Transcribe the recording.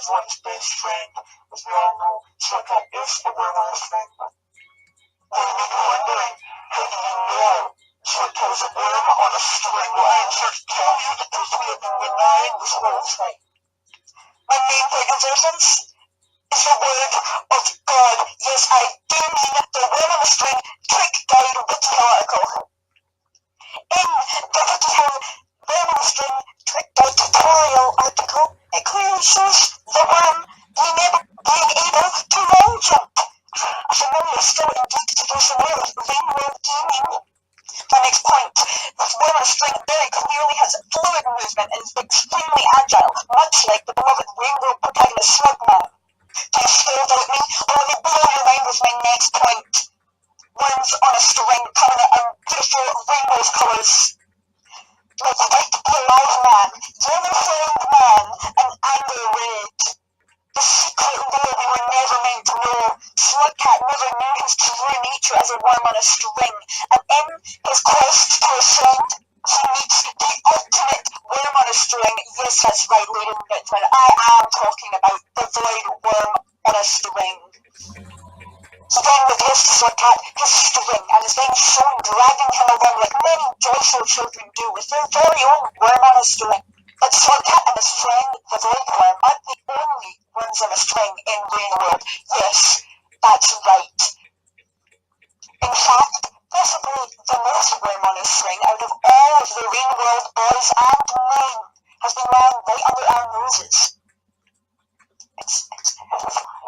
everyone's best friend. As we all know, Slugcat is a worm on a string. Well, you may be wondering, how do you know Slugcat is a worm on a string? Well, I am here to tell you because we have been denying this whole thing. My main point of reference is the word of God. Yes, I do mean the worm on a string trick guide wiki article. In the WikiHow worm on a string trick guide tutorial article, it clearly shows the worm being able to roll jump. A familiar skill indeed to those familiar with Ringworld gaming. My next point, this worm on a string very clearly has fluid movement and is extremely agile, much like the beloved Ringworld protagonist Slugman. Do you still doubt me? Well, let me blow your mind with my next point. Worms on a string coming out in beautiful rainbow colours. Like white be alive man, yellow flamed man, and amber red. The secret lore we were never meant to know. Slugcat never knew his true nature as a worm on a string, and in his quest to ascend, he meets the ultimate worm on a string. Yes, that's right, ladies and gentlemen, I am talking about the Void Worm on a string. He then reveals to Slugcat his string, and is then shown dragging him along like many joyful children do with their very own worm on a string. But Slugcat and his friend, the Void Worm, aren't the only worms on a string in Rainworld. Yes, that's right. In fact, possibly the most worm on a string out of all of the Rainworld boys and men has been lying right under our noses. It's terrifying.